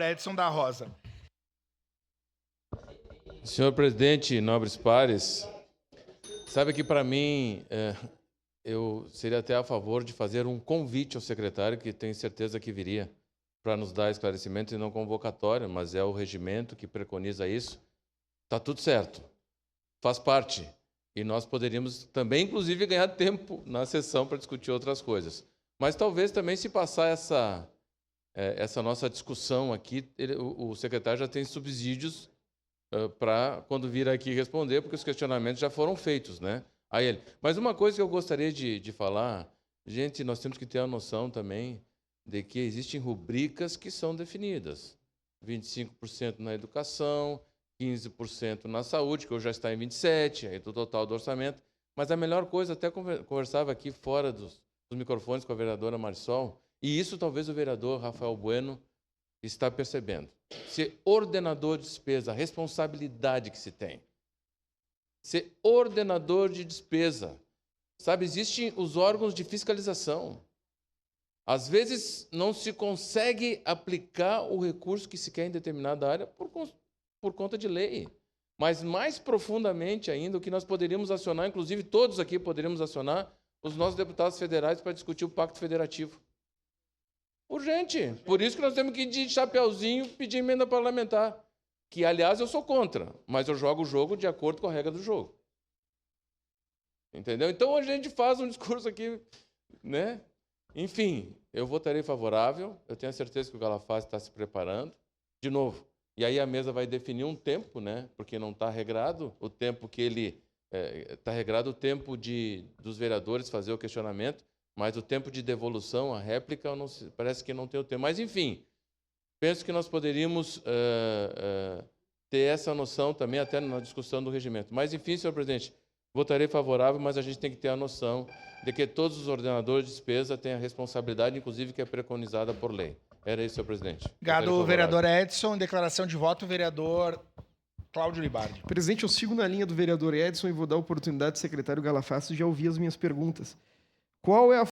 Edson da Rosa. Senhor presidente, nobres pares, sabe que para mim eu seria até a favor de fazer um convite ao secretário, que tenho certeza que viria, para nos dar esclarecimento e não convocatória, mas é o regimento que preconiza isso. Está tudo certo, faz parte. E nós poderíamos também, inclusive, ganhar tempo na sessão para discutir outras coisas. Mas talvez também, se passar essa nossa discussão aqui, o secretário já tem subsídios para, quando vir aqui responder, porque os questionamentos já foram feitos, né, a ele. Mas uma coisa que eu gostaria de falar, gente, nós temos que ter a noção também de que existem rubricas que são definidas. 25% na educação, 15% na saúde, que hoje já está em 27%, aí do total do orçamento. Mas a melhor coisa, até conversava aqui fora dos microfones com a vereadora Marisol, e isso talvez o vereador Rafael Bueno está percebendo. Ser ordenador de despesa, a responsabilidade que se tem. Ser ordenador de despesa. Sabe, existem os órgãos de fiscalização. Às vezes não se consegue aplicar o recurso que se quer em determinada área por conta de lei. Mas mais profundamente ainda, o que nós poderíamos acionar, inclusive todos aqui poderíamos acionar, os nossos deputados federais para discutir o Pacto Federativo. Urgente. Por isso que nós temos que ir de chapeuzinho pedir emenda parlamentar. Que, aliás, eu sou contra, mas eu jogo o jogo de acordo com a regra do jogo. Entendeu? Então a gente faz um discurso aqui, né? Enfim, eu votarei favorável. Eu tenho a certeza que o Galafaz está se preparando. De novo, e aí a mesa vai definir um tempo, né? Porque não está regrado o tempo que ele... Está regrado o tempo dos vereadores fazer o questionamento, mas o tempo de devolução, a réplica, parece que não tem o tempo. Mas, enfim, penso que nós poderíamos ter essa noção também até na discussão do regimento. Mas, enfim, senhor presidente, votarei favorável, mas a gente tem que ter a noção de que todos os ordenadores de despesa têm a responsabilidade, inclusive, que é preconizada por lei. Era isso, senhor presidente. Obrigado, vereador Edson. Declaração de voto, vereador Cláudio Libardi. Presidente, eu sigo na linha do vereador Edson e vou dar a oportunidade ao secretário Galafaz de já ouvir as minhas perguntas. Qual é a